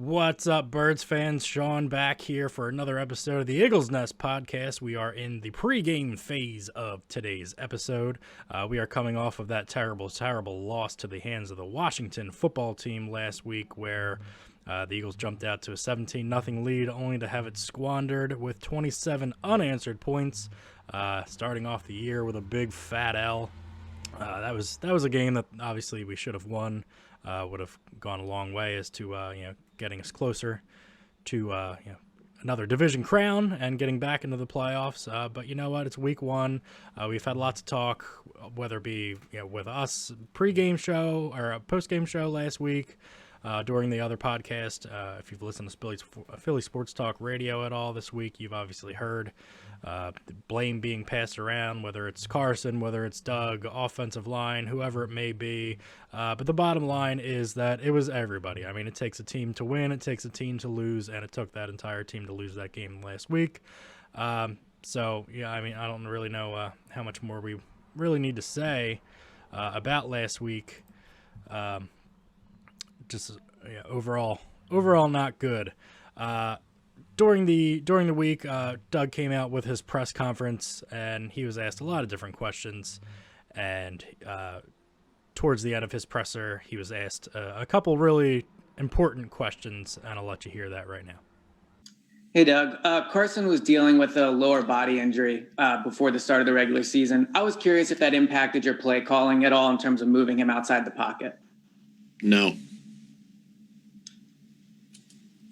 What's up, Birds fans? Sean back here for another episode of the Iggles Nest podcast. We are in the pregame phase of today's episode. We are coming off of that terrible loss to the hands of the Washington football team last week, where the Eagles jumped out to a 17-0 lead, only to have it squandered with 27 unanswered points, starting off the year with a big fat L. That was a game that obviously we should have won. Would have gone a long way as to getting us closer to another division crown and getting back into the playoffs. But you know what? It's week one. We've had lots of talk, whether it be with us pregame show or a postgame show last week. During the other podcast, if you've listened to Philly Sports Talk Radio at all this week, you've obviously heard the blame being passed around, whether it's Carson, whether it's Doug, offensive line, whoever it may be. But the bottom line is that it was everybody. I mean, it takes a team to win, it takes a team to lose, and it took that entire team to lose that game last week. So, yeah, I mean, I don't really know how much more we really need to say about last week. Overall not good. During the week, Doug came out with his press conference, and he was asked a lot of different questions. And towards the end of his presser, he was asked a couple really important questions, and I'll let you hear that right now. Hey, Doug. Carson was dealing with a lower body injury before the start of the regular season. I was curious if that impacted your play calling at all in terms of moving him outside the pocket. No.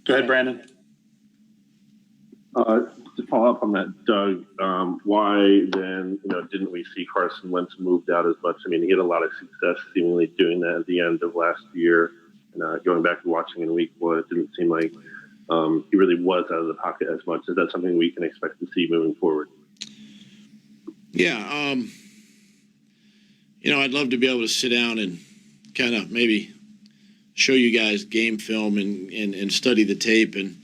Go ahead, Brandon. To follow up on that, Doug, why then didn't we see Carson Wentz moved out as much? I mean, he had a lot of success seemingly doing that at the end of last year. And going back and watching in week one, it didn't seem like he really was out of the pocket as much. Is that something we can expect to see moving forward? Yeah. I'd love to be able to sit down and kind of maybe show you guys game film and study the tape and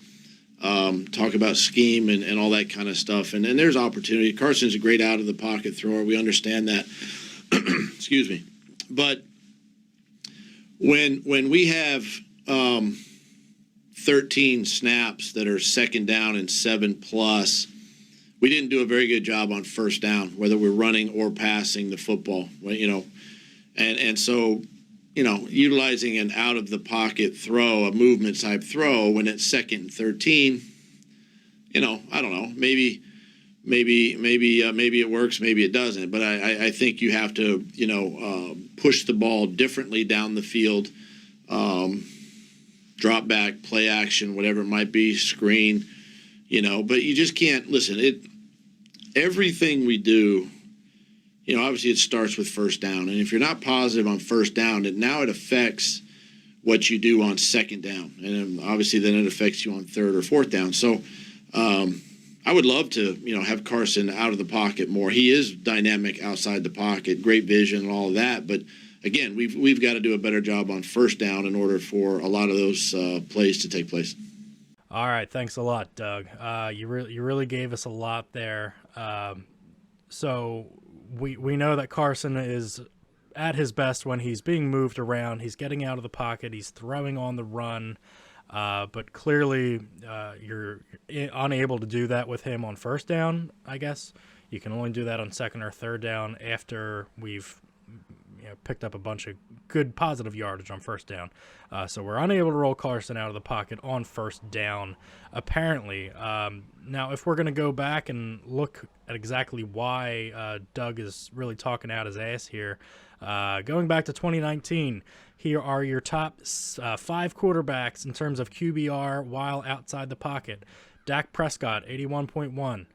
talk about scheme and all that kind of stuff. And there's opportunity. Carson's a great out of the pocket thrower. We understand that. Excuse me. But when we have 13 snaps that are second down and 7+, we didn't do a very good job on first down, whether we're running or passing the football. And so utilizing an out-of-the-pocket throw, a movement-type throw, when it's second and 13, I don't know. Maybe it works, maybe it doesn't. But I think you have to, push the ball differently down the field, drop back, play action, whatever it might be, screen, But you just can't, listen, everything we do, obviously it starts with first down. And if you're not positive on first down, now it affects what you do on second down. And obviously then it affects you on third or fourth down. So I would love to, have Carson out of the pocket more. He is dynamic outside the pocket, great vision and all of that. But again, we've got to do a better job on first down in order for a lot of those plays to take place. All right. Thanks a lot, Doug. You really gave us a lot there. So we know that Carson is at his best when he's being moved around. He's getting out of the pocket. He's throwing on the run. But clearly you're unable to do that with him on first down, I guess. You can only do that on second or third down after we've picked up a bunch of good positive yardage on first down. So we're unable to roll Carson out of the pocket on first down, apparently. Now, if we're going to go back and look at exactly why Doug is really talking out his ass here, going back to 2019, here are your top 5 quarterbacks in terms of QBR while outside the pocket. Dak Prescott, 81.1.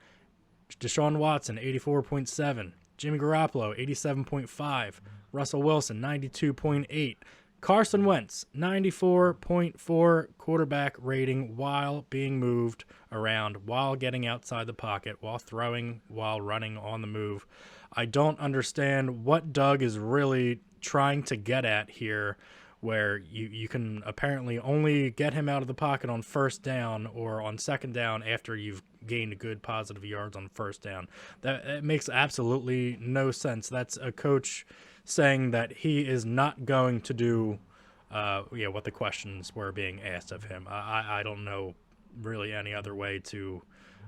Deshaun Watson, 84.7. Jimmy Garoppolo, 87.5. Russell Wilson, 92.8. Carson Wentz, 94.4 quarterback rating while being moved around, while getting outside the pocket, while throwing, while running on the move. I don't understand what Doug is really trying to get at here, where you can apparently only get him out of the pocket on first down or on second down after you've gained good positive yards on first down. That makes absolutely no sense. That's a coach saying that he is not going to do what the questions were being asked of him. I don't know really any other way to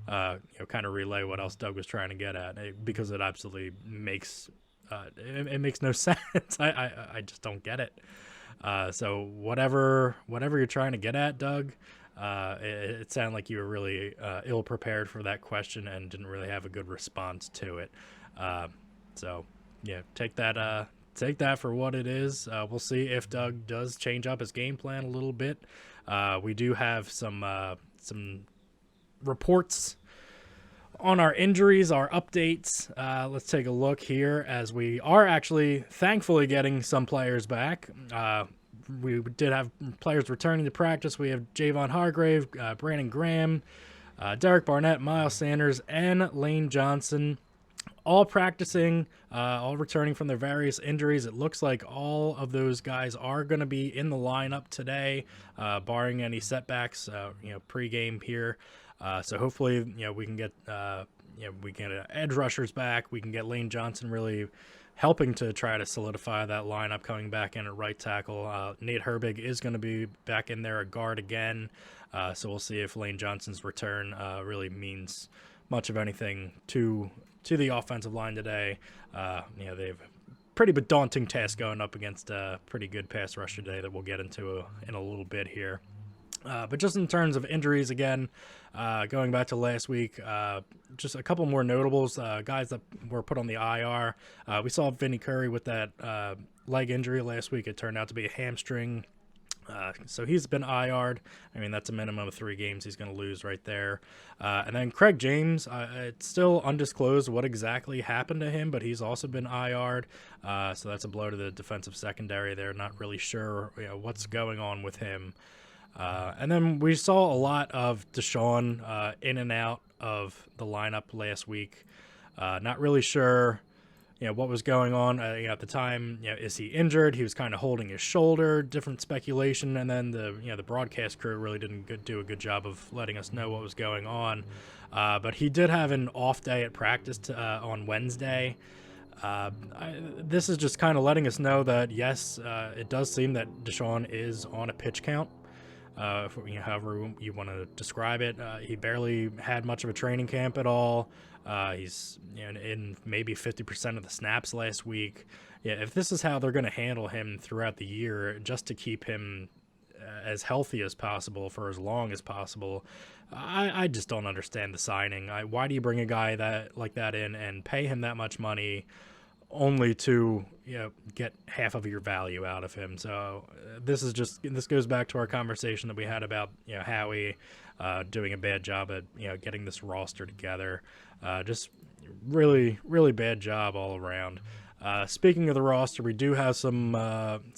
kind of relay what else Doug was trying to get at, because it absolutely makes it makes no sense. I just don't get it. So whatever you're trying to get at, Doug, it sounded like you were really ill prepared for that question and didn't really have a good response to it. So yeah, take that for what it is. We'll see if Doug does change up his game plan a little bit. We do have some reports on our injuries, our updates. Let's take a look here, as we are actually thankfully getting some players back. We did have players returning to practice. We have Javon Hargrave, Brandon Graham, Derek Barnett, Miles Sanders, and Lane Johnson, all practicing, all returning from their various injuries. It looks like all of those guys are going to be in the lineup today, barring any setbacks, pregame here. So hopefully, we can get, we can get edge rushers back. We can get Lane Johnson really helping to try to solidify that lineup, coming back in at right tackle. Nate Herbig is going to be back in there at guard again. So we'll see if Lane Johnson's return really means much of anything to the offensive line today. They have a pretty daunting task going up against a pretty good pass rush today that we'll get into in a little bit here. But just in terms of injuries, again, going back to last week, just a couple more notables, guys that were put on the IR. We saw Vinny Curry with that leg injury last week. It turned out to be a hamstring. So he's been IR'd. I mean, that's a minimum of 3 games he's going to lose right there. And then Craig James, it's still undisclosed what exactly happened to him, but he's also been IR'd. So that's a blow to the defensive secondary. They're not really sure what's going on with him. And then we saw a lot of DeSean in and out of the lineup last week. Not really sure, what was going on at the time. Is he injured? He was kind of holding his shoulder. Different speculation, and then the broadcast crew really didn't do a good job of letting us know what was going on. But he did have an off day at practice on Wednesday. This is just kind of letting us know that yes, it does seem that DeSean is on a pitch count. However you want to describe it. He barely had much of a training camp at all. He's in maybe 50% of the snaps last week. Yeah, if this is how they're going to handle him throughout the year, just to keep him as healthy as possible for as long as possible, I just don't understand the signing. Why do you bring a guy like that in and pay him that much money only to get half of your value out of him? So this goes back to our conversation that we had about Howie doing a bad job at getting this roster together. Just really bad job all around. Speaking of the roster, we do have some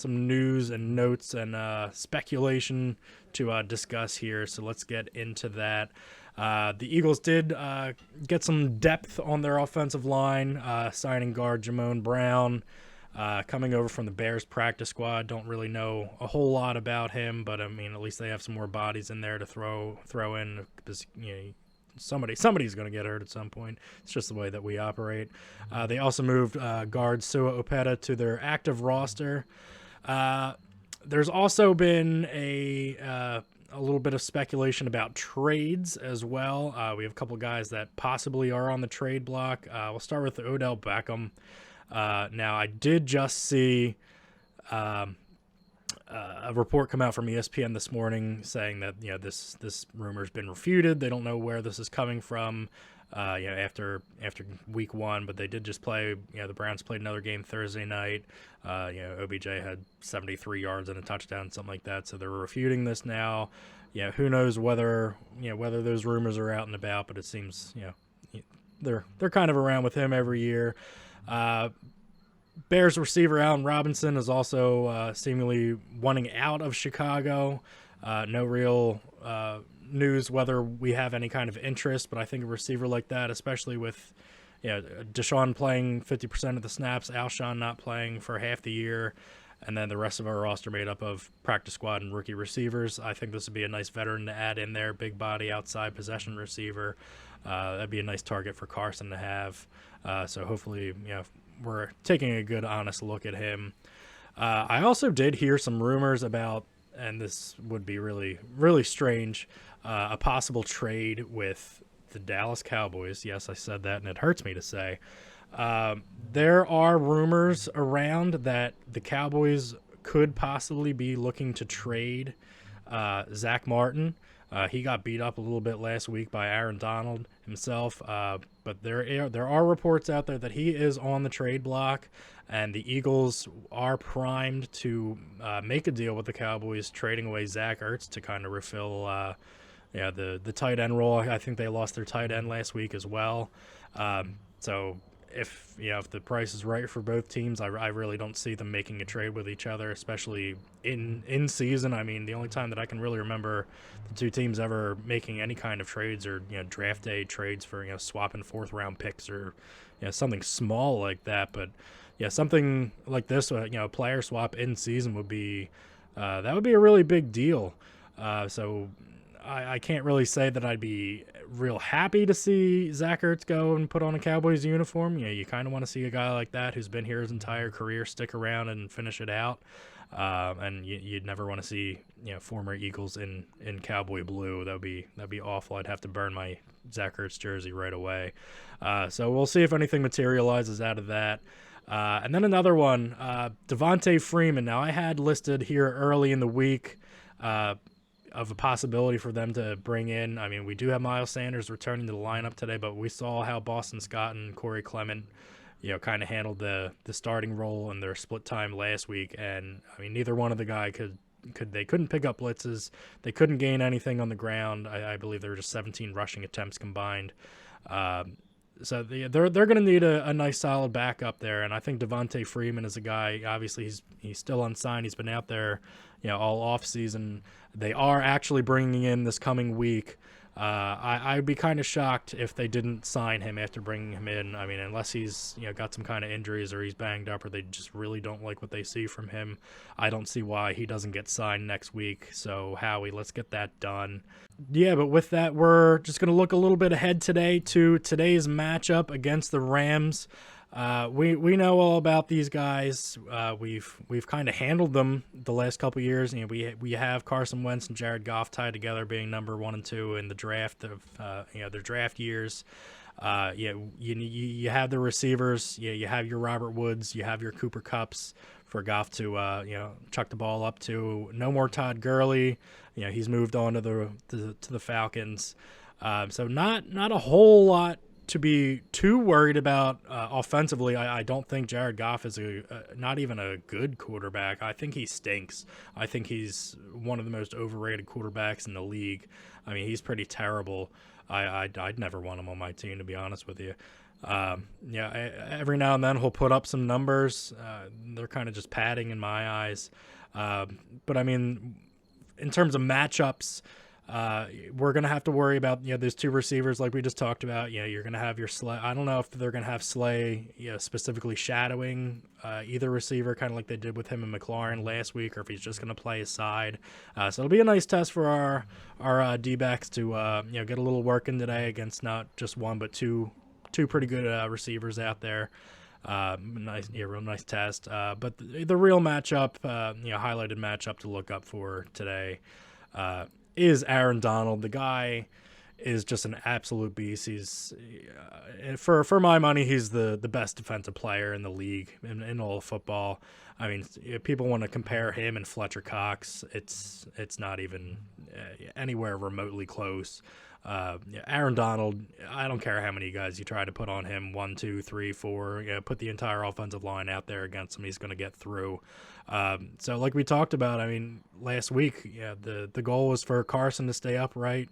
news and notes and speculation to discuss here, so let's get into that. The Eagles did get some depth on their offensive line, signing guard Jamone Brown, coming over from the Bears practice squad. Don't really know a whole lot about him, but I mean, at least they have some more bodies in there to throw in, because somebody's going to get hurt at some point. It's just the way that we operate. They also moved guard Sua Opeta to their active roster. There's also been a little bit of speculation about trades as well. We have a couple guys that possibly are on the trade block. We'll start with Odell Beckham. Now, I did just see a report come out from ESPN this morning saying that this rumor's been refuted. They don't know where this is coming from. After week 1, but they did just play. The Browns played another game Thursday night. OBJ had 73 yards and a touchdown, something like that. So they're refuting this now. Who knows whether those rumors are out and about, but it seems they're kind of around with him every year. Bears receiver Allen Robinson is also seemingly wanting out of Chicago. No real news whether we have any kind of interest, but I think a receiver like that, especially with DeSean playing 50% of the snaps, Alshon not playing for half the year, and then the rest of our roster made up of practice squad and rookie receivers, I think this would be a nice veteran to add in there, big body outside possession receiver. That'd be a nice target for Carson to have. So hopefully we're taking a good honest look at him. I also did hear some rumors about, and this would be really, really strange, a possible trade with the Dallas Cowboys. Yes, I said that, and it hurts me to say. There are rumors around that the Cowboys could possibly be looking to trade Zach Martin. He got beat up a little bit last week by Aaron Donald himself, but there are reports out there that he is on the trade block, and the Eagles are primed to make a deal with the Cowboys, trading away Zach Ertz to kind of refill the tight end role. I think they lost their tight end last week as well. So if the price is right for both teams, I really don't see them making a trade with each other, especially in season. I mean, the only time that I can really remember the two teams ever making any kind of trades or draft day trades for swapping 4th round picks or something small like that. But something like this, a player swap in season would be that would be a really big deal. So I can't really say that I'd be real happy to see Zach Ertz go and put on a Cowboys uniform. You kind of want to see a guy like that who's been here his entire career stick around and finish it out. And you'd never want to see former Eagles in Cowboy blue. That'd be awful. I'd have to burn my Zach Ertz jersey right away. So we'll see if anything materializes out of that. And then another one, Devontae Freeman. Now I had listed here early in the week of a possibility for them to bring in. I mean, we do have Miles Sanders returning to the lineup today, but we saw how Boston Scott and Corey Clement, kind of handled the starting role in their split time last week. And I mean, neither one of the guy they couldn't pick up blitzes. They couldn't gain anything on the ground. I believe there were just 17 rushing attempts combined. So they're going to need a nice solid backup there, and I think Devontae Freeman is a guy. Obviously, he's still unsigned. He's been out there, all off season. They are actually bringing in this coming week. I'd be kind of shocked if they didn't sign him after bringing him in. I mean, unless he's got some kind of injuries or he's banged up or they just really don't like what they see from him, I don't see why he doesn't get signed next week. So Howie, let's get that done. Yeah, but with that, we're just going to look a little bit ahead today to today's matchup against the Rams. We know all about these guys. We've kind of handled them the last couple of years. We have Carson Wentz and Jared Goff tied together, being number 1 and 2 in the draft of their draft years. You have the receivers. You have your Robert Woods. You have your Cooper Kupps for Goff to chuck the ball up to. No more Todd Gurley. He's moved on to the Falcons. So not a whole lot to be too worried about offensively. I don't think Jared Goff is not even a good quarterback. I think he stinks. I think he's one of the most overrated quarterbacks in the league. I mean, he's pretty terrible. I'd never want him on my team, to be honest with you. Every now and then he'll put up some numbers. They're kind of just padding in my eyes. But I mean, in terms of matchups, we're going to have to worry about, those two receivers like we just talked about. You're going to have your Slay. I don't know if they're going to have Slay, specifically shadowing either receiver, kind of like they did with him and McLaurin last week, or if he's just going to play his side. So it'll be a nice test for our D-backs to, get a little work in today against not just one, but two pretty good receivers out there. Real nice test. But the real matchup, highlighted matchup to look up for today, is Aaron Donald. The guy is just an absolute beast. He's for my money, he's the best defensive player in the league in all of football. I mean, if people want to compare him and Fletcher Cox, it's not even anywhere remotely close. Aaron Donald, I don't care how many guys you try to put on him, 1, 2, 3, 4, put the entire offensive line out there against him, he's going to get through. So like we talked about, I mean, last week, the goal was for Carson to stay upright,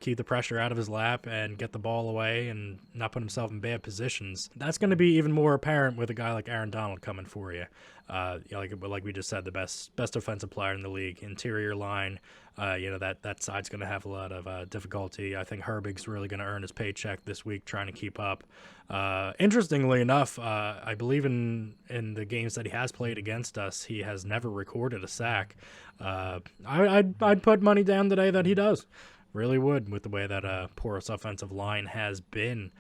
keep the pressure out of his lap and get the ball away and not put himself in bad positions. That's going to be even more apparent with a guy like Aaron Donald coming for you. Like we just said, the best offensive player in the league, interior line. That side's going to have a lot of difficulty. I think Herbig's really going to earn his paycheck this week trying to keep up. Interestingly enough, I believe in the games that he has played against us, he has never recorded a sack. I'd put money down today that he does. Really would, with the way that porous offensive line has been.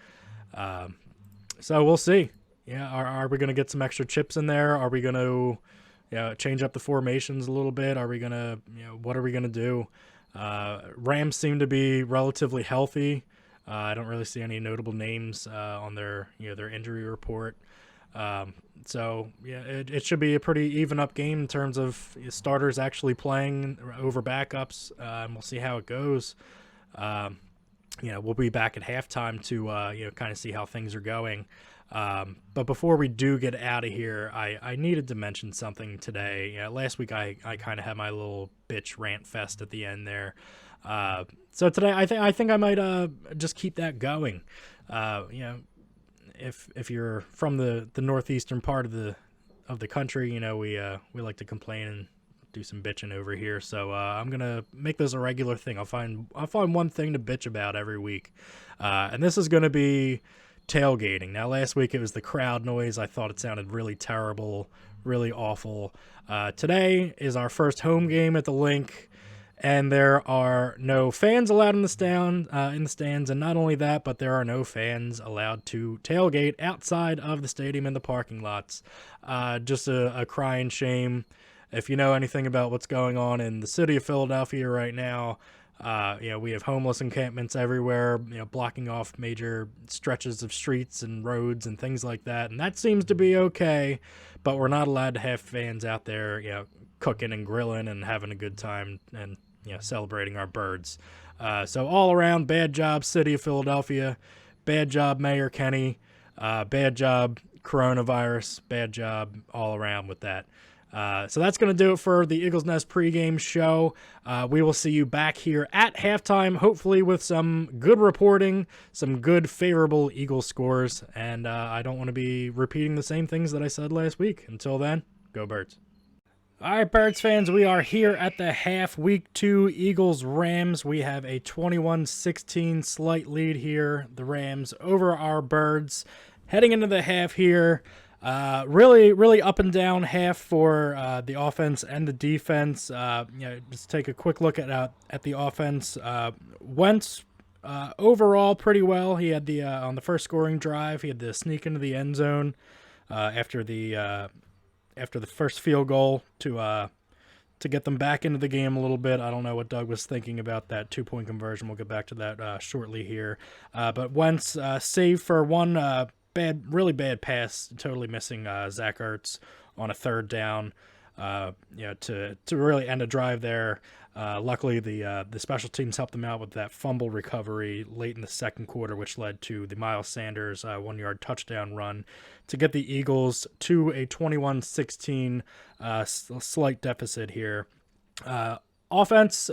So we'll see. Yeah, are we going to get some extra chips in there? Are we going to change up the formations a little bit? Are we gonna, what are we gonna do? Rams seem to be relatively healthy. I don't really see any notable names on their injury report. So it should be a pretty even up game in terms of starters actually playing over backups, and we'll see how it goes. We'll be back at halftime to kind of see how things are going. But before we do get out of here, I needed to mention something today. Last week I kind of had my little bitch rant fest at the end there. So today I think I might just keep that going. If you're from the northeastern part of the country, we like to complain and do some bitching over here. So I'm gonna make this a regular thing. I'll find one thing to bitch about every week, and this is gonna be tailgating. Now, last week it was the crowd noise. I thought it sounded really terrible, really awful. Today is our first home game at the Link, and there are no fans allowed in the stands, and not only that, but there are no fans allowed to tailgate outside of the stadium in the parking lots. Just a crying shame. If you know anything about what's going on in the city of Philadelphia right now, we have homeless encampments everywhere, blocking off major stretches of streets and roads and things like that. And that seems to be okay, but we're not allowed to have fans out there, cooking and grilling and having a good time and, celebrating our birds. So all around, bad job, city of Philadelphia, bad job, Mayor Kenny, bad job, coronavirus, bad job all around with that. So that's going to do it for the Eagles Nest pregame show. We will see you back here at halftime, hopefully with some good reporting, some good favorable Eagles scores, and I don't want to be repeating the same things that I said last week. Until then, go Birds. All right, Birds fans, we are here at the half, week 2, Eagles-Rams. We have a 21-16 slight lead here, the Rams, over our Birds. Heading into the half here, really up and down half for the offense and the defense. Just take a quick look at the offense. Wentz overall pretty well. He had on the first scoring drive, he had the sneak into the end zone after the first field goal to get them back into the game a little bit. I don't know what Doug was thinking about that 2-point conversion. We'll get back to that shortly here. But Wentz saved for one really bad pass, totally missing Zach Ertz on a third down, to really end a drive there. Luckily, the special teams helped them out with that fumble recovery late in the second quarter, which led to the Miles Sanders 1-yard touchdown run to get the Eagles to a 21-16 slight deficit here. Offense,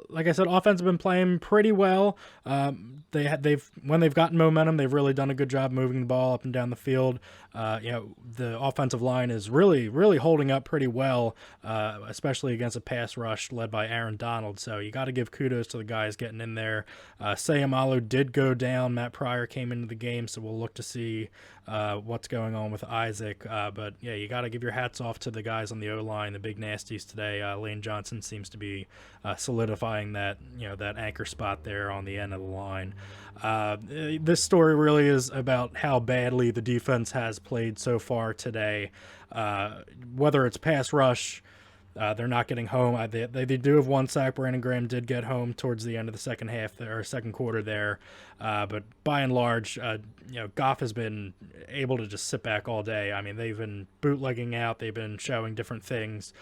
like I said, offense has been playing pretty well. When they've gotten momentum, they've really done a good job moving the ball up and down the field. The offensive line is really holding up pretty well, especially against a pass rush led by Aaron Donald. So you got to give kudos to the guys getting in there. Sayamalu did go down. Matt Pryor came into the game, so we'll look to see what's going on with Isaac. But yeah, you got to give your hats off to the guys on the O-line, the big nasties today. Lane Johnson seems to be solidifying that anchor spot there on the end of the line. This story really is about how badly the defense has played so far today. Whether it's pass rush, they're not getting home. They do have one sack. Brandon Graham did get home towards the end of the second half or second quarter there. But by and large, Goff has been able to just sit back all day. I mean, they've been bootlegging out. They've been showing different things.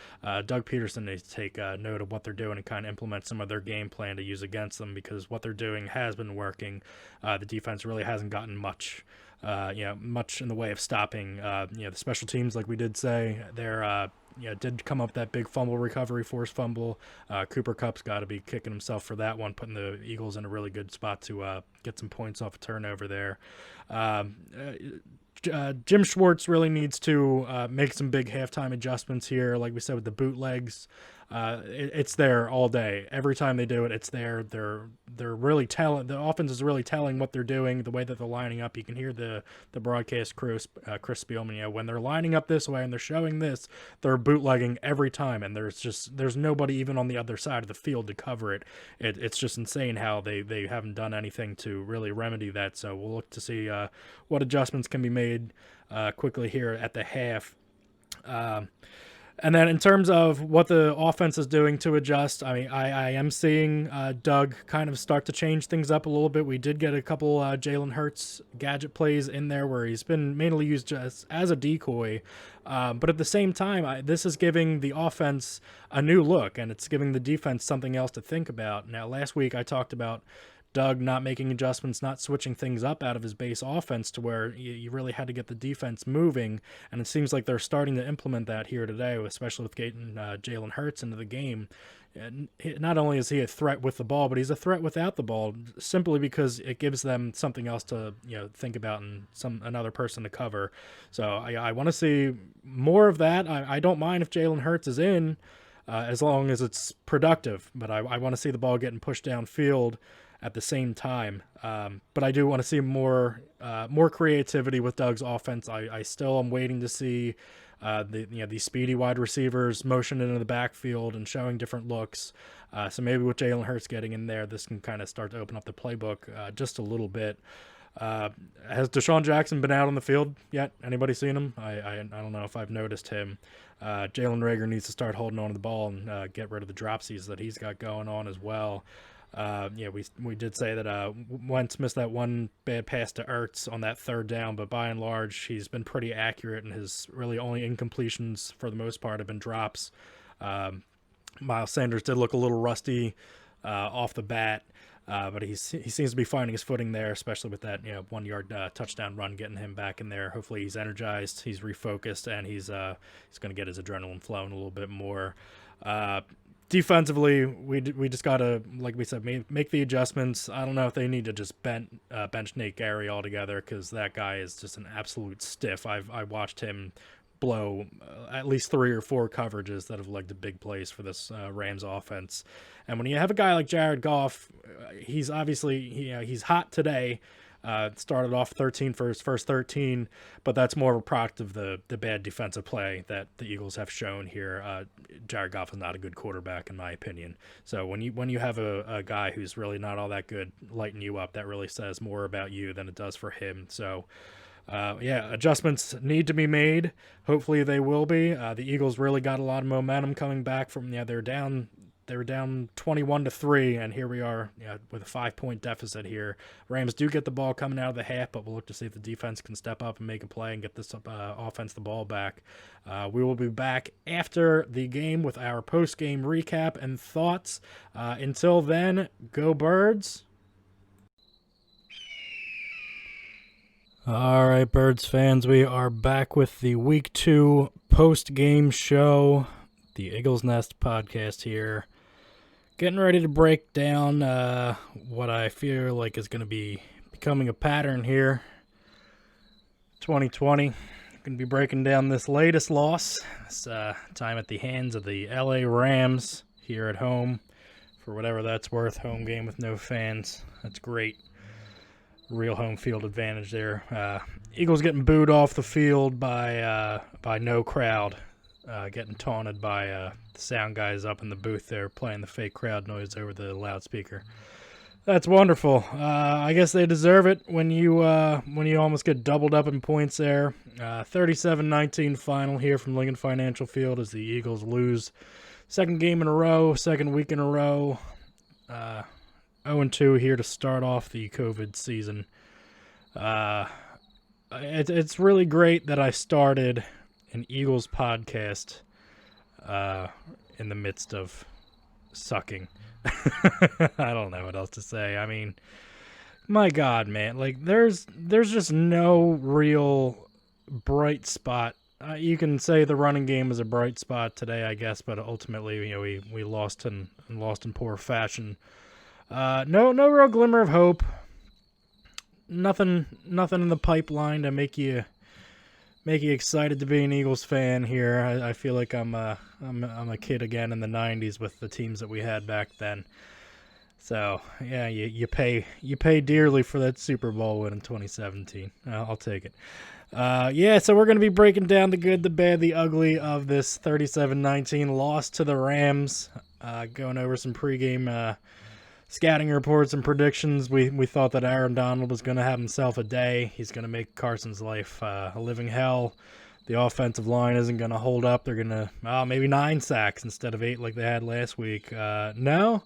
Doug Peterson needs to take note of what they're doing and kind of implement some of their game plan to use against them, because what they're doing has been working. The defense really hasn't gotten much in the way of stopping. The special teams, like we did say, they're did come up with that big fumble recovery, forced fumble. Cooper Kupp's got to be kicking himself for that one, putting the Eagles in a really good spot to get some points off a turnover there. Jim Schwartz really needs to make some big halftime adjustments here. Like we said, with the bootlegs, it's there all day. Every time they do it, it's there. They're really telling. The offense is really telling what they're doing. The way that they're lining up, you can hear the broadcast crew, Chris Spielman. When they're lining up this way and they're showing this, they're bootlegging every time, and there's nobody even on the other side of the field to cover it. It's just insane how they haven't done anything to really remedy that. So we'll look to see what adjustments can be made quickly here at the half. And then in terms of what the offense is doing to adjust, I mean, I am seeing Doug kind of start to change things up a little bit. We did get a couple Jalen Hurts gadget plays in there where he's been mainly used just as a decoy. But at the same time, this is giving the offense a new look, and it's giving the defense something else to think about. Now, last week I talked about Doug not making adjustments, not switching things up out of his base offense to where you really had to get the defense moving, and it seems like they're starting to implement that here today, especially with getting Jalen Hurts into the game. And not only is he a threat with the ball, but he's a threat without the ball, simply because it gives them something else to think about and another person to cover. So I want to see more of that. I don't mind if Jalen Hurts is in, as long as it's productive, but I want to see the ball getting pushed downfield at the same time. But I do want to see more creativity with Doug's offense. I still am waiting to see these speedy wide receivers motion into the backfield and showing different looks. So maybe with Jalen Hurts getting in there, this can kind of start to open up the playbook just a little bit. Has DeSean Jackson been out on the field yet? Anybody seen him? I don't know if I've noticed him. Jalen Reagor needs to start holding on to the ball and get rid of the dropsies that he's got going on as well. We did say that Wentz missed that one bad pass to Ertz on that third down, but by and large, he's been pretty accurate, and his really only incompletions for the most part have been drops. Miles Sanders did look a little rusty off the bat, but he seems to be finding his footing there, especially with that 1 yard touchdown run getting him back in there. Hopefully he's energized, he's refocused, and he's going to get his adrenaline flowing a little bit more. Defensively, we just got to, like we said, make the adjustments. I don't know if they need to just bench Nate Gary altogether, because that guy is just an absolute stiff. I watched him blow at least 3 or 4 coverages that have led to big plays for this Rams offense. And when you have a guy like Jared Goff, he's obviously he's hot today. Started off 13 for his first 13, but that's more of a product of the bad defensive play that the Eagles have shown here. Jared Goff is not a good quarterback, in my opinion. So when you have a guy who's really not all that good lighting you up, that really says more about you than it does for him. So adjustments need to be made. Hopefully they will be. The Eagles really got a lot of momentum coming back from they were down 21-3, and here we are with a 5-point deficit here. Rams do get the ball coming out of the half, but we'll look to see if the defense can step up and make a play and get this offense the ball back. We will be back after the game with our post-game recap and thoughts. Until then, go Birds. All right, Birds fans, we are back with the Week 2 post-game show, the Eagles Nest podcast here. Getting ready to break down what I feel like is going to be becoming a pattern here. 2020. Going to be breaking down this latest loss. This time at the hands of the LA Rams here at home. For whatever that's worth, home game with no fans. That's great. Real home field advantage there. Eagles getting booed off the field by no crowd. Getting taunted by the sound guys up in the booth there playing the fake crowd noise over the loudspeaker. That's wonderful. I guess they deserve it when you almost get doubled up in points there. 37-19 final here from Lincoln Financial Field as the Eagles lose. Second game in a row, second week in a row. 0-2 here to start off the COVID season. It's really great that I started an Eagles podcast in the midst of sucking. I don't know what else to say. I mean, my God, man. Like, there's just no real bright spot. You can say the running game is a bright spot today, I guess, but ultimately, we lost in poor fashion. No real glimmer of hope. Nothing in the pipeline to make you excited to be an Eagles fan here. I feel like I'm a kid again in the 90s with the teams that we had back then. So yeah, you pay dearly for that Super Bowl win in 2017. I'll take it. So we're going to be breaking down the good, the bad, the ugly of this 37-19 loss to the Rams. Going over some pregame scouting reports and predictions. We thought that Aaron Donald was going to have himself a day. He's going to make Carson's life a living hell. the offensive line isn't going to hold up. They're going to maybe 9 sacks instead of 8 like they had last week. No,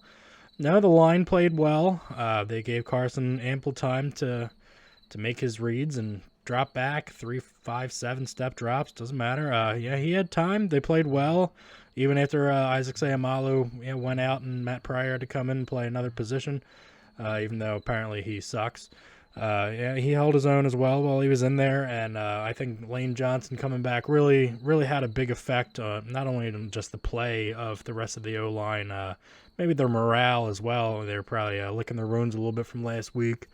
the line played well. They gave Carson ample time to make his reads and drop back 3, 5, 7-step drops. Doesn't matter. He had time. They played well. Even after Isaac Sayamalu went out and Matt Pryor had to come in and play another position, even though apparently he sucks. He held his own as well while he was in there, and I think Lane Johnson coming back really had a big effect, not only on just the play of the rest of the O-line, maybe their morale as well. They're probably licking their wounds a little bit from last week,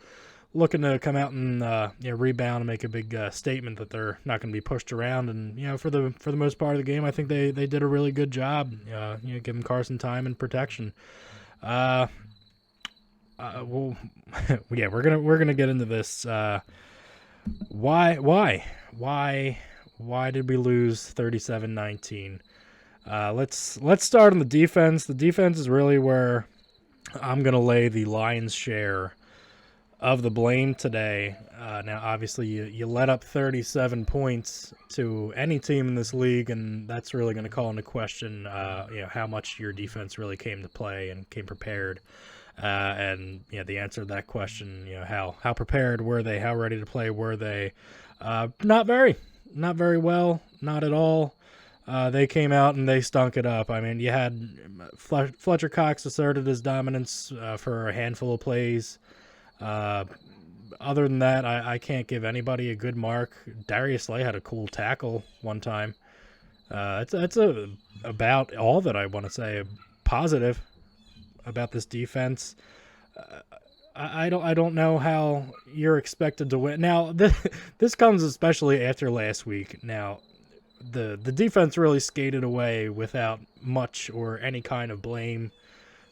looking to come out and rebound and make a big statement that they're not going to be pushed around. And for the most part of the game, I think they did a really good job, giving Carson time and protection. We're gonna get into this. Why did we lose 37-19? Let's start on the defense. The defense is really where I'm gonna lay the lion's share of the blame today. Now, obviously, you let up 37 points to any team in this league, and that's really going to call into question, how much your defense really came to play and came prepared. And the answer to that question, how prepared were they? How ready to play were they? Not very well, not at all. They came out and they stunk it up. I mean, you had Fletcher Cox asserted his dominance for a handful of plays. Other than that, I can't give anybody a good mark. Darius Slay had a cool tackle one time. That's about all that I want to say positive about this defense. I don't know how you're expected to win. Now, this comes especially after last week. Now, the defense really skated away without much or any kind of blame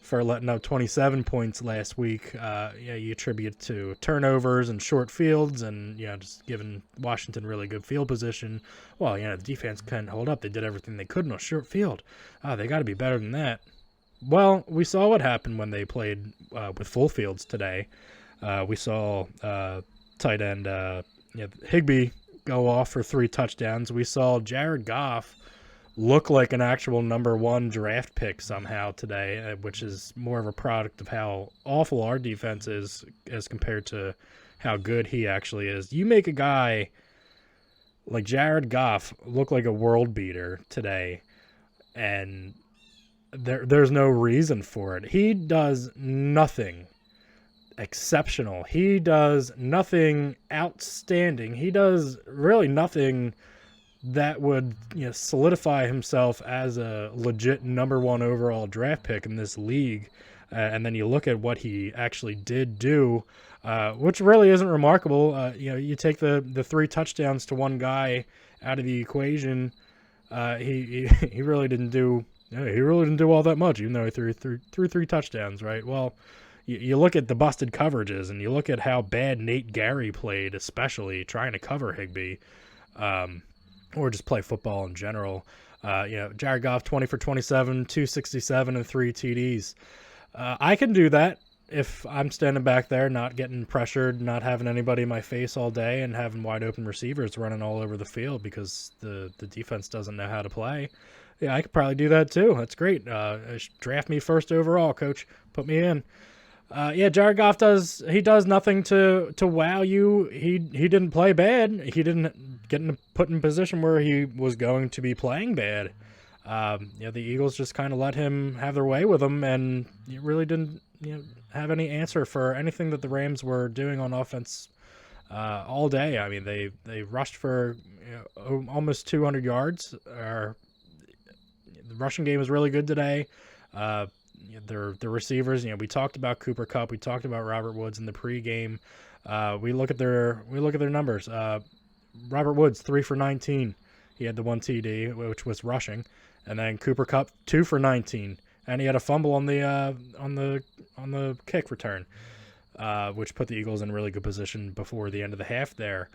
for letting up 27 points last week. You attribute it to turnovers and short fields and, just giving Washington really good field position. Well, the defense couldn't hold up. They did everything they could in a short field. They got to be better than that. Well, we saw what happened when they played with full fields today. We saw tight end Higbee go off for 3 touchdowns. We saw Jared Goff look like an actual number 1 draft pick somehow today, which is more of a product of how awful our defense is as compared to how good he actually is. You make a guy like Jared Goff look like a world beater today, and there's no reason for it. He does nothing exceptional. He does nothing outstanding. He does really nothing that would solidify himself as a legit number 1 overall draft pick in this league. And then you look at what he actually did do, which really isn't remarkable. You take the 3 touchdowns to one guy out of the equation. He really didn't do. He really didn't do all that much, even though he threw 3 touchdowns, right? Well, you look at the busted coverages, and you look at how bad Nate Gary played, especially trying to cover Higbee, or just play football in general. Jared Goff, 20 for 27, 267, and 3 TDs. I can do that if I'm standing back there, not getting pressured, not having anybody in my face all day, and having wide open receivers running all over the field because the defense doesn't know how to play. Yeah, I could probably do that too. That's great. Draft me first overall, coach. Put me in. Jared Goff does nothing to wow you. He didn't play bad. He didn't get put in a position where he was going to be playing bad. The Eagles just kind of let him have their way with him, and you really didn't have any answer for anything that the Rams were doing on offense all day. I mean, they rushed for almost 200 yards. The rushing game was really good today. The receivers, we talked about Cooper Kupp, we talked about Robert Woods in the pregame. We look at their numbers. Robert Woods 3 for 19. He had the 1 TD, which was rushing, and then Cooper Kupp 2 for 19, and he had a fumble on the kick return, which put the Eagles in a really good position before the end of the half. There,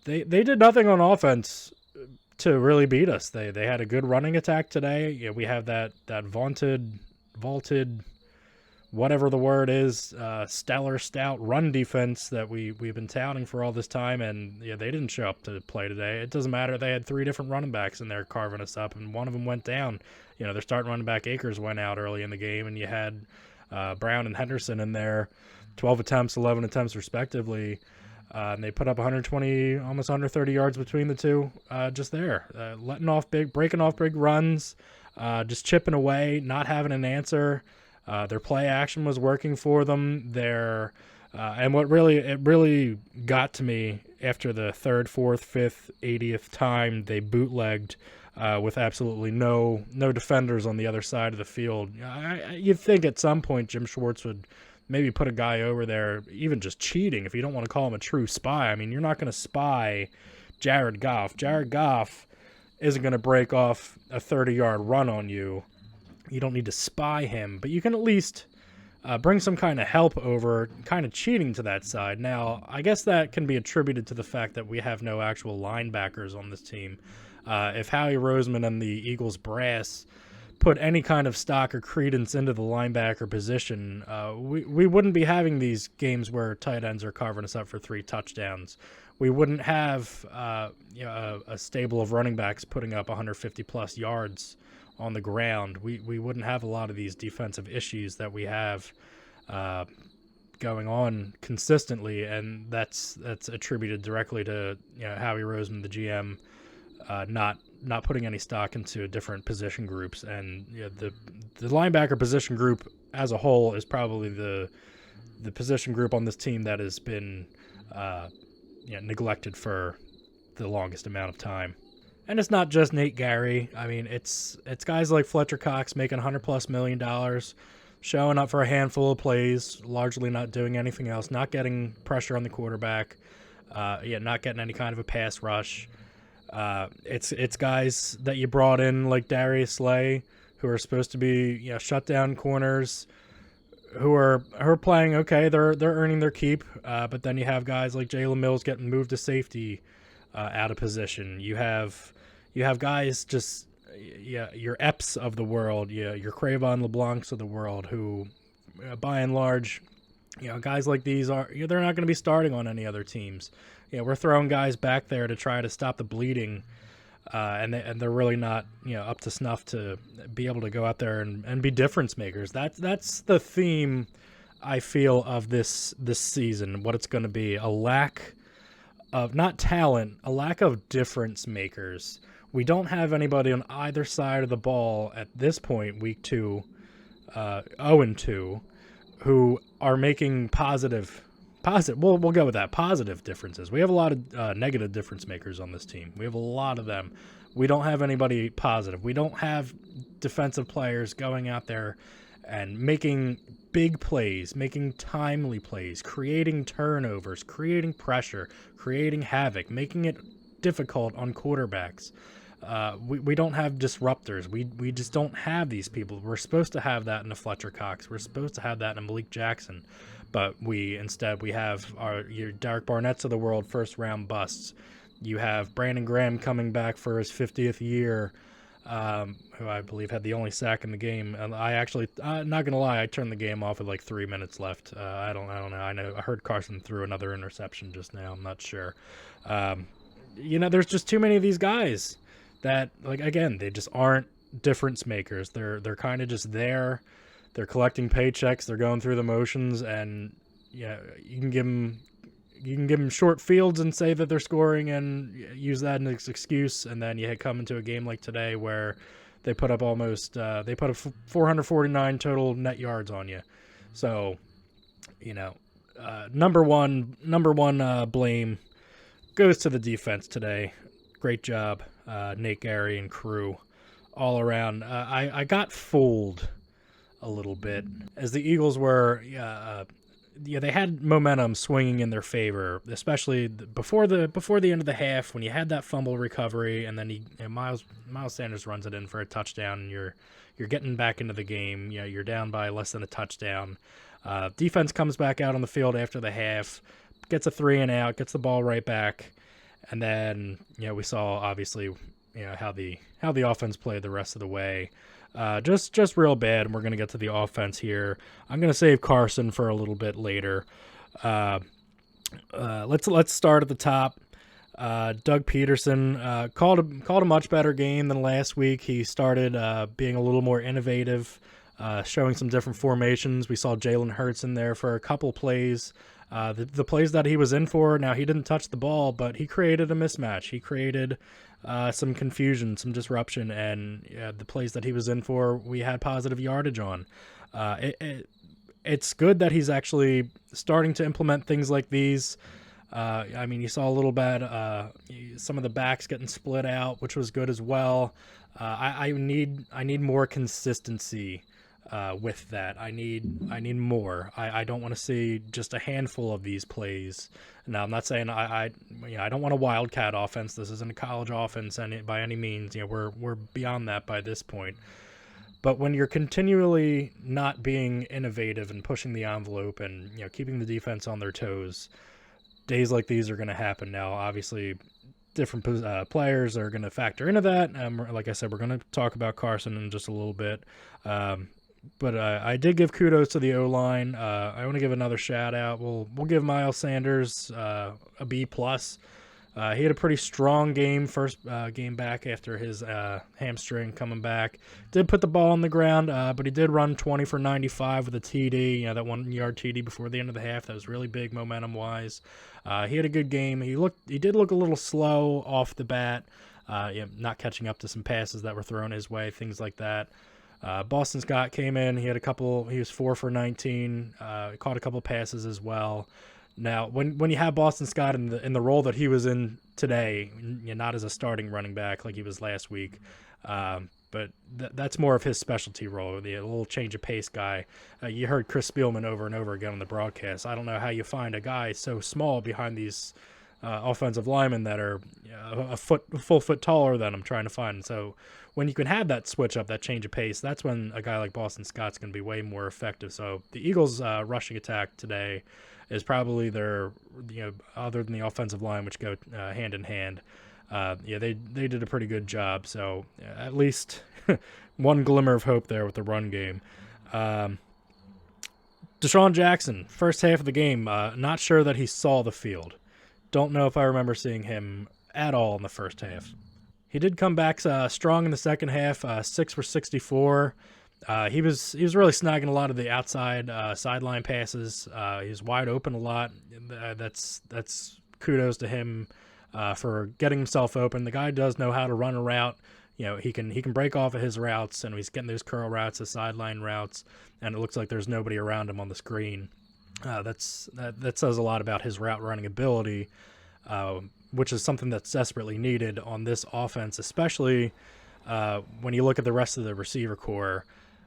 they did nothing on offense to really beat us. They had a good running attack today. We have that vaulted whatever the word is, stellar, stout run defense that we've been touting for all this time, and yeah, they didn't show up to play today. It doesn't matter. They had 3 different running backs in there carving us up, and one of them went down. Their starting running back Akers went out early in the game, and you had Brown and Henderson in there, 12 attempts, 11 attempts respectively. And they put up 120, almost 130 yards between the two, just there, breaking off big runs, just chipping away, not having an answer. Their play action was working for them. And what really got to me after the 3rd, 4th, 5th, 80th time they bootlegged with absolutely no defenders on the other side of the field. You'd think at some point Jim Schwartz would maybe put a guy over there, even just cheating, if you don't want to call him a true spy. I mean, you're not going to spy Jared Goff. Jared Goff isn't going to break off a 30-yard run on you. You don't need to spy him, but you can at least bring some kind of help over, kind of cheating to that side. Now, I guess that can be attributed to the fact that we have no actual linebackers on this team. If Howie Roseman and the Eagles brass put any kind of stock or credence into the linebacker position, we wouldn't be having these games where tight ends are carving us up for 3 touchdowns. We wouldn't have a stable of running backs putting up 150-plus yards on the ground. We wouldn't have a lot of these defensive issues that we have going on consistently, and that's attributed directly to Howie Roseman, the GM, not putting any stock into different position groups. And the linebacker position group as a whole is probably the position group on this team that has been neglected for the longest amount of time. And it's not just Nate Gary. I mean, it's guys like Fletcher Cox making $100+ million, showing up for a handful of plays, largely not doing anything else, not getting pressure on the quarterback, not getting any kind of a pass rush. It's guys that you brought in like Darius Slay, who are supposed to be shutdown corners, who are playing okay. They're earning their keep. But then you have guys like Jalen Mills getting moved to safety out of position. You have guys just your Epps of the world, your Cravon LeBlancs of the world, who by and large, guys like these are they're not going to be starting on any other teams. We're throwing guys back there to try to stop the bleeding, and they're really not up to snuff to be able to go out there and be difference makers. That's the theme I feel of this season. What it's going to be, a lack of not talent, a lack of difference makers. We don't have anybody on either side of the ball at this point, week 2, 0-2, who are making positive. We'll go with that. Positive differences. We have a lot of negative difference makers on this team. We have a lot of them. We don't have anybody positive. We don't have defensive players going out there and making big plays, making timely plays, creating turnovers, creating pressure, creating havoc, making it difficult on quarterbacks. We don't have disruptors. We just don't have these people. We're supposed to have that in a Fletcher Cox. We're supposed to have that in a Malik Jackson. But instead we have your Derek Barnett's of the world, first-round busts. You have Brandon Graham coming back for his 50th year, who I believe had the only sack in the game. And I actually, not gonna lie, I turned the game off with like 3 minutes left. I don't know. I heard Carson threw another interception just now. I'm not sure. There's just too many of these guys that, like, again, they just aren't difference makers. They're kind of just there. They're collecting paychecks. They're going through the motions, and you can give them short fields and say that they're scoring, and use that as an excuse. And then you come into a game like today where they put up 449 total net yards on you. So, number one blame goes to the defense today. Great job, Nate Gary and crew, all around. I got fooled a little bit as the Eagles were they had momentum swinging in their favor, especially before the end of the half, when you had that fumble recovery, and then Miles Sanders runs it in for a touchdown, and you're getting back into the game. You're down by less than a touchdown. Defense comes back out on the field after the half, gets a 3-and-out, gets the ball right back, and then we saw, obviously, how the offense played the rest of the way. Just real bad, and we're going to get to the offense here. I'm going to save Carson for a little bit later. Let's start at the top. Doug Peterson called a much better game than last week. He started being a little more innovative, showing some different formations. We saw Jalen Hurts in there for a couple plays. The plays that he was in for, now he didn't touch the ball, but he created a mismatch. He created some confusion, some disruption, and the plays that he was in for, we had positive yardage on. It's good that he's actually starting to implement things like these. I mean, you saw a little bit, some of the backs getting split out, which was good as well. I need more consistency with that. I need more. I don't want to see just a handful of these plays. Now, I'm not saying I don't want a wildcat offense. This isn't a college offense by any means. We're beyond that by this point. But when you're continually not being innovative and pushing the envelope and keeping the defense on their toes, days like these are going to happen. Now, obviously, different players are going to factor into that. Like I said, we're going to talk about Carson in just a little bit. But I did give kudos to the O-line. I want to give another shout out. We'll give Miles Sanders a B+. He had a pretty strong game, first game back after his hamstring coming back. Did put the ball on the ground, but he did run 20 for 95 with a TD, that 1-yard TD before the end of the half. That was really big momentum-wise. He had a good game. He did look a little slow off the bat, not catching up to some passes that were thrown his way, things like that. Boston Scott came in. He was 4 for 19, caught a couple passes as well. Now, when you have Boston Scott in the role that he was in today, not as a starting running back like he was last week, but that's more of his specialty role, the little change of pace guy. You heard Chris Spielman over and over again on the broadcast. I don't know how you find a guy so small behind these offensive linemen that are a full foot taller than I'm trying to find. So when you can have that switch up, that change of pace, that's when a guy like Boston Scott's going to be way more effective. So the Eagles' rushing attack today is probably their, other than the offensive line, which go hand in hand. They did a pretty good job. So at least one glimmer of hope there with the run game. DeSean Jackson, first half of the game, not sure that he saw the field. Don't know if I remember seeing him at all in the first half. He did come back strong in the second half, 6 for 64. He was really snagging a lot of the outside sideline passes. He was wide open a lot. That's kudos to him for getting himself open. The guy does know how to run a route. He can break off of his routes, and he's getting those curl routes, the sideline routes, and it looks like there's nobody around him on the screen. That says a lot about his route running ability, which is something that's desperately needed on this offense, especially when you look at the rest of the receiver core.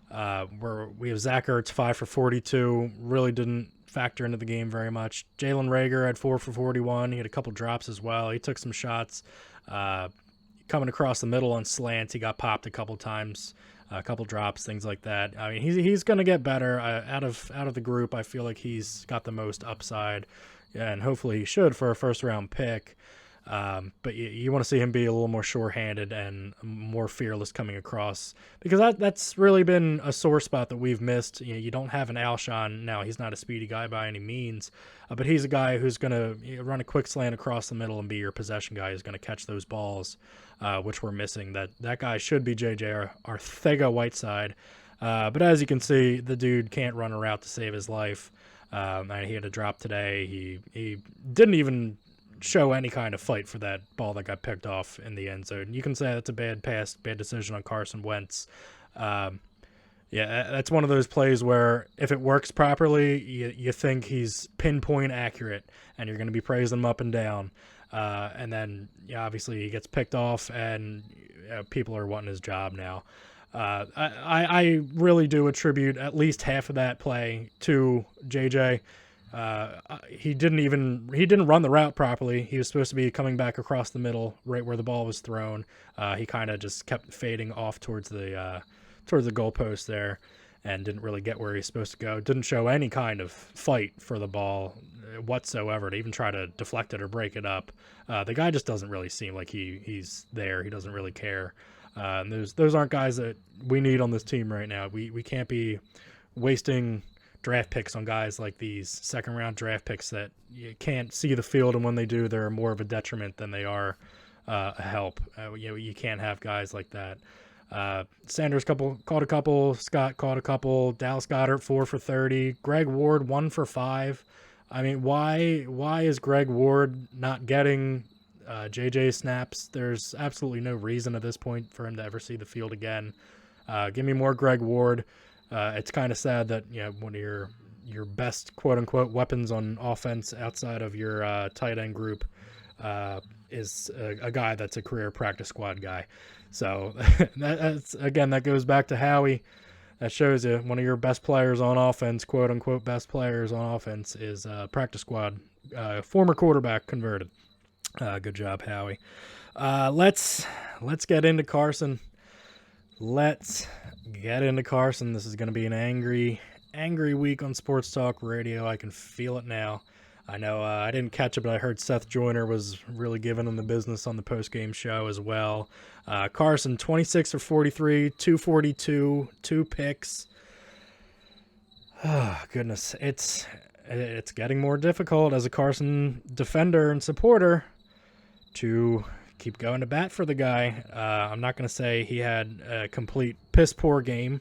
Where we have Zach Ertz 5 for 42, really didn't factor into the game very much. Jalen Reagor had 4 for 41. He had a couple drops as well. He took some shots coming across the middle on slants. He got popped a couple times, a couple drops, things like that. I mean, he's going to get better out of the group. I feel like he's got the most upside, and hopefully he should for a first-round pick. But you want to see him be a little more sure-handed and more fearless coming across, because that's really been a sore spot that we've missed. You don't have an Alshon now. He's not a speedy guy by any means, but he's a guy who's going to run a quick slant across the middle and be your possession guy who's going to catch those balls, which we're missing. That guy should be J.J. Arcega-Whiteside, but as you can see, the dude can't run a route to save his life. He had a drop today. He didn't even show any kind of fight for that ball that got picked off in the end zone. You can say that's a bad decision on Carson Wentz. That's one of those plays where if it works properly, you think he's pinpoint accurate, and you're going to be praising him up and down. And then obviously he gets picked off, and people are wanting his job now. I really do attribute at least half of that play to JJ. He didn't run the route properly. He was supposed to be coming back across the middle, right where the ball was thrown. He kind of just kept fading off towards the goalpost there, and didn't really get where he's supposed to go. Didn't show any kind of fight for the ball whatsoever to even try to deflect it or break it up. The guy just doesn't really seem like he's there. He doesn't really care. And those aren't guys that we need on this team right now. We can't be wasting draft picks on guys like these second-round draft picks that you can't see the field, and when they do, they're more of a detriment than they are a help. You can't have guys like that. Sanders caught a couple, Scott caught a couple, Dallas Goedert 4 for 30, Greg Ward 1 for 5. I mean, why is Greg Ward not getting JJ snaps? There's absolutely no reason at this point for him to ever see the field again. Give me more Greg Ward. It's kind of sad that one of your best quote unquote weapons on offense outside of your tight end group is a guy that's a career practice squad guy. So that goes back to Howie. That shows you one of your best players on offense, quote unquote best players on offense, is practice squad, former quarterback converted. Good job, Howie. Let's get into Carson. Let's get into Carson. This is going to be an angry week on Sports Talk Radio. I can feel it now. I know I didn't catch it, but I heard Seth Joyner was really giving him the business on the postgame show as well. Carson, 26 for 43, 242, 2 picks. Oh, goodness. It's getting more difficult as a Carson defender and supporter to keep going to bat for the guy. I'm not going to say he had a complete piss-poor game,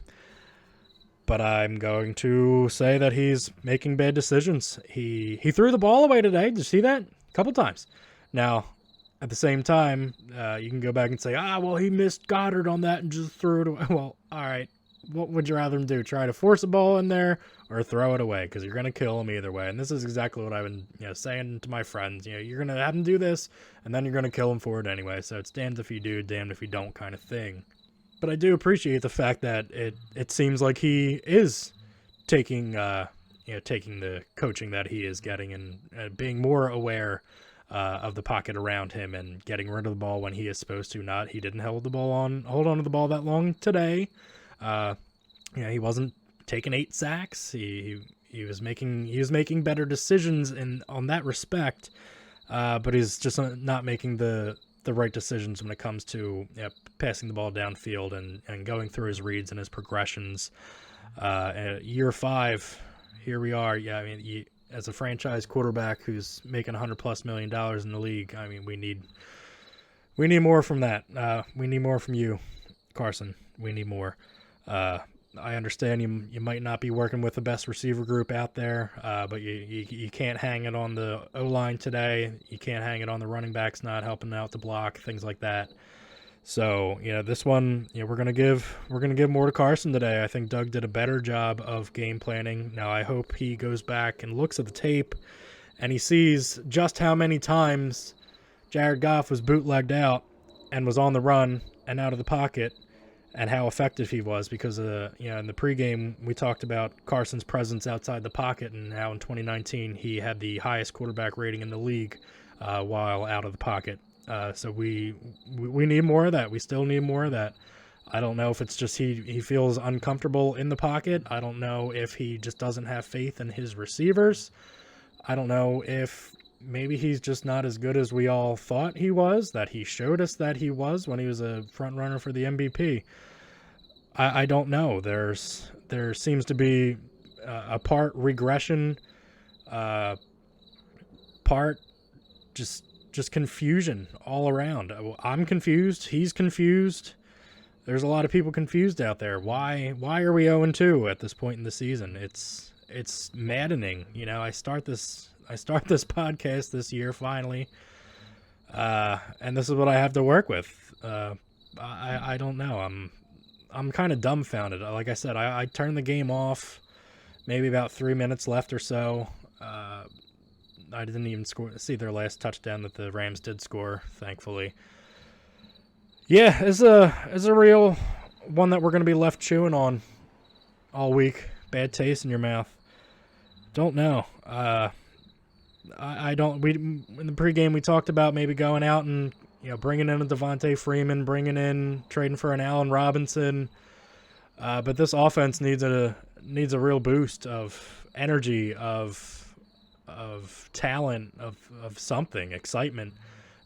but I'm going to say that he's making bad decisions. He threw the ball away today. Did you see that? A couple times. Now, at the same time, you can go back and say, well, he missed Goddard on that and just threw it away. Well, all right. What would you rather him do? Try to force a ball in there or throw it away? Because you're going to kill him either way. And this is exactly what I've been saying to my friends. You're going to have him do this, and then you're going to kill him for it anyway. So it's damned if you do, damned if you don't kind of thing. But I do appreciate the fact that it seems like he is taking taking the coaching that he is getting and being more aware of the pocket around him and getting rid of the ball when he is supposed to. He didn't hold on to the ball that long today. He wasn't taking 8 sacks. He was making better decisions on that respect, but he's just not making the right decisions when it comes to passing the ball downfield and going through his reads and his progressions. Year 5, here we are. I mean, as a franchise quarterback who's making $100+ million in the league, I mean, we need more from that. We need more from you, Carson. We need more. I understand you might not be working with the best receiver group out there, but you can't hang it on the O-line today. You can't hang it on the running backs not helping out to block, things like that. So, this one, we're gonna give more to Carson today. I think Doug did a better job of game planning. Now I hope he goes back and looks at the tape and he sees just how many times Jared Goff was bootlegged out and was on the run and out of the pocket, and how effective he was, because in the pregame we talked about Carson's presence outside the pocket and how in 2019 he had the highest quarterback rating in the league while out of the pocket. So we need more of that. We still need more of that. I don't know if it's just he feels uncomfortable in the pocket. I don't know if he just doesn't have faith in his receivers. I don't know if maybe he's just not as good as we all thought he was, that he showed us that he was when he was a front runner for the MVP. I don't know. There seems to be a part regression, part just confusion all around. I'm confused. He's confused. There's a lot of people confused out there. Why are we 0-2 at this point in the season? It's maddening. I start this podcast this year finally, and this is what I have to work with. I don't know. I'm kind of dumbfounded. Like I said, I turned the game off maybe about 3 minutes left or so. I didn't even see their last touchdown that the Rams did score, thankfully. Yeah, it's a real one that we're going to be left chewing on all week. Bad taste in your mouth. Don't know. I don't. In the pregame we talked about maybe going out and bringing in a Devontae Freeman, trading for an Allen Robinson. But this offense needs a real boost of energy, of talent, of something, excitement.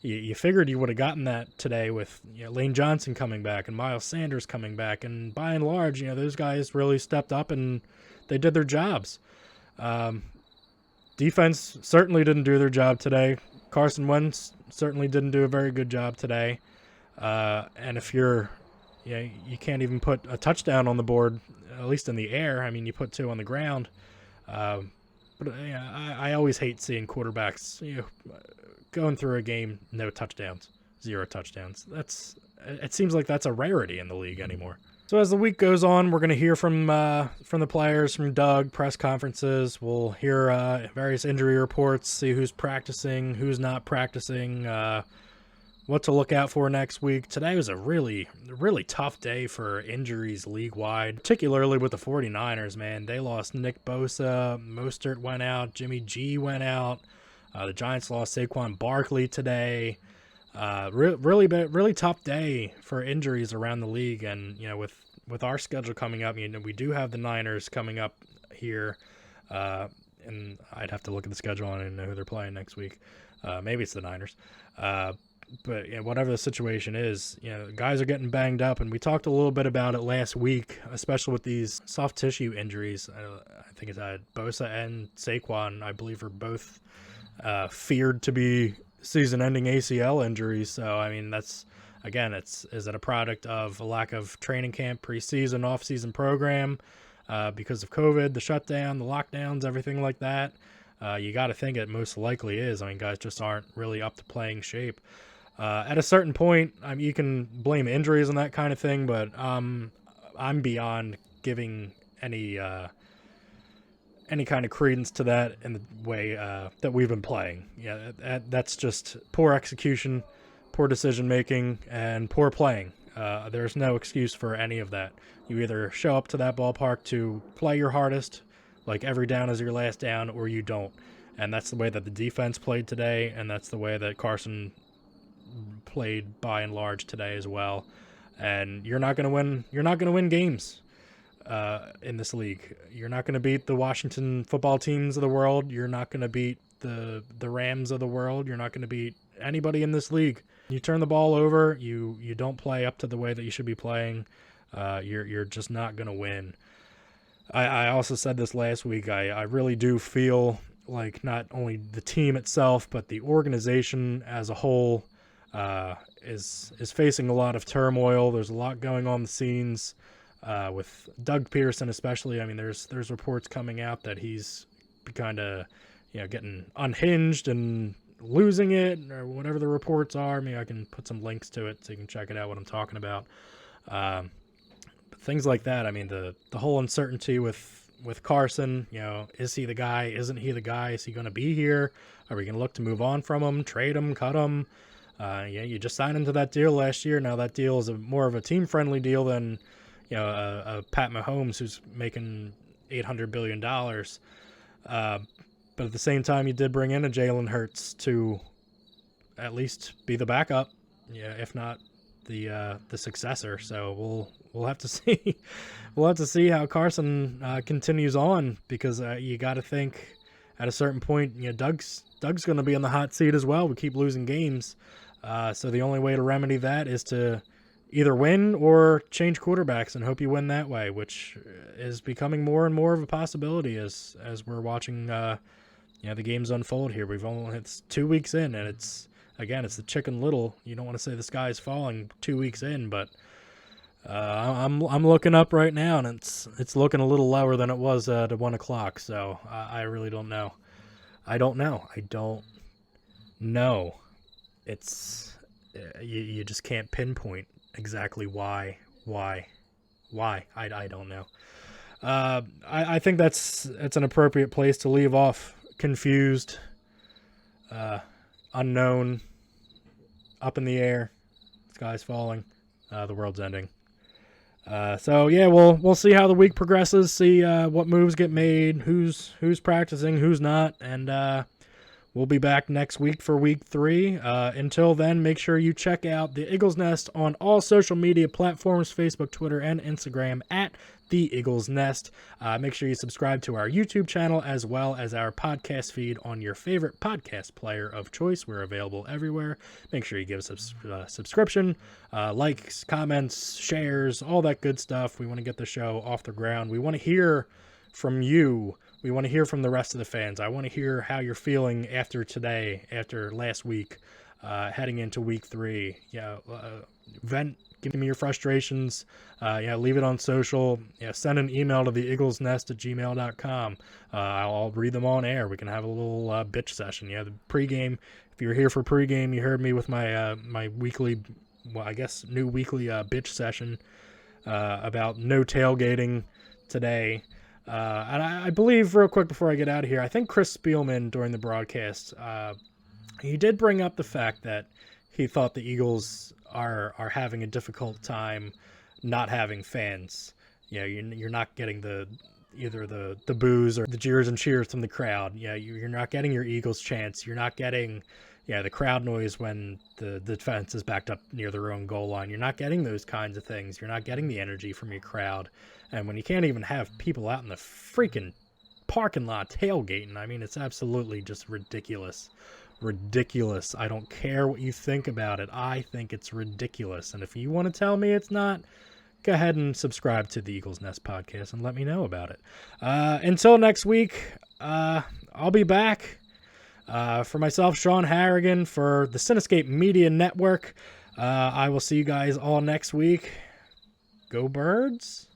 You figured you would have gotten that today with Lane Johnson coming back and Miles Sanders coming back, and by and large, those guys really stepped up and they did their jobs. Defense certainly didn't do their job today. Carson Wentz certainly didn't do a very good job today. And if you can't even put a touchdown on the board, at least in the air. I mean, you put 2 on the ground. But I always hate seeing quarterbacks going through a game, no touchdowns, 0 touchdowns. It seems like that's a rarity in the league anymore. So as the week goes on, we're going to hear from the players, from Doug, press conferences. We'll hear various injury reports, see who's practicing, who's not practicing, what to look out for next week. Today was a really, really tough day for injuries league-wide, particularly with the 49ers, man. They lost Nick Bosa, Mostert went out, Jimmy G went out. The Giants lost Saquon Barkley today. Really tough day for injuries around the league, and with our schedule coming up, we do have the Niners coming up here, and I'd have to look at the schedule and I don't know who they're playing next week. Maybe it's the Niners, but whatever the situation is, guys are getting banged up, and we talked a little bit about it last week, especially with these soft tissue injuries. I think it's Bosa and Saquon, I believe, are both feared to be season-ending ACL injuries. So I mean, is it a product of a lack of training camp, preseason, off-season program because of COVID, the shutdown, the lockdowns, everything like that? You got to think it most likely is. I mean, guys just aren't really up to playing shape. At a certain point, you can blame injuries and that kind of thing, but I'm beyond giving any kind of credence to that in the way that we've been playing. That's just poor execution, poor decision making, and poor playing. There's no excuse for any of that. You either show up to that ballpark to play your hardest, like every down is your last down, or you don't. And that's the way that the defense played today, and that's the way that Carson played by and large today as well. And you're not going to win. You're not going to win games in this league. You're not going to beat the Washington football teams of the world. You're not going to beat the Rams of the world. You're not going to beat anybody in this league. You turn the ball over. You don't play up to the way that you should be playing. You're just not going to win. I also said this last week. I really do feel like not only the team itself, but the organization as a whole is facing a lot of turmoil. There's a lot going on the scenes with Doug Peterson especially. I mean, there's reports coming out that he's kind of getting unhinged and losing it, or whatever the reports are. I mean, I can put some links to it so you can check it out what I'm talking about. But things like that. I mean, the whole uncertainty with Carson, is he the guy? Isn't he the guy? Is he going to be here? Are we going to look to move on from him, trade him, cut him? You just signed into that deal last year. Now that deal is more of a team-friendly deal than a Pat Mahomes who's making $800 billion. But at the same time, you did bring in a Jalen Hurts to at least be the backup, if not the successor. So we'll have to see. We'll have to see how Carson continues on, because you got to think at a certain point, Doug's going to be on the hot seat as well. We keep losing games, so the only way to remedy that is to either win or change quarterbacks and hope you win that way, which is becoming more and more of a possibility as we're watching the games unfold here. It's 2 weeks in, and it's the Chicken Little. You don't want to say the sky's falling 2 weeks in, but I'm looking up right now, and it's looking a little lower than it was at 1 o'clock. So I really don't know. I don't know. It's you just can't pinpoint exactly why. I don't know. I think it's an appropriate place to leave off. Confused, unknown, up in the air, sky's falling, the world's ending. So yeah, we'll see how the week progresses, see what moves get made, who's practicing, who's not, and We'll be back next week for week 3. Until then, make sure you check out the Eagles Nest on all social media platforms, Facebook, Twitter, and Instagram at The Eagles Nest. Make sure you subscribe to our YouTube channel as well as our podcast feed on your favorite podcast player of choice. We're available everywhere. Make sure you give us a subscription, likes, comments, shares, all that good stuff. We want to get the show off the ground. We want to hear from you. We want to hear from the rest of the fans. I want to hear how you're feeling after today, after last week, heading into week 3. Vent, give me your frustrations. Leave it on social. Send an email to theeaglesnest@gmail.com. I'll read them on air. We can have a little bitch session. The pregame. If you're here for pregame, you heard me with my my weekly, new weekly bitch session about no tailgating today. And I believe, real quick before I get out of here, I think Chris Spielman during the broadcast, he did bring up the fact that he thought the Eagles are having a difficult time not having fans. You're not getting either the boos or the jeers and cheers from the crowd. You're not getting your Eagles chants. You're not getting the crowd noise when the defense is backed up near their own goal line. You're not getting those kinds of things. You're not getting the energy from your crowd. And when you can't even have people out in the freaking parking lot tailgating, I mean, it's absolutely just ridiculous. Ridiculous. I don't care what you think about it. I think it's ridiculous. And if you want to tell me it's not, go ahead and subscribe to the Eagles Nest podcast and let me know about it. Until next week, I'll be back. For myself, Sean Harrigan, for the Cinescape Media Network. I will see you guys all next week. Go Birds!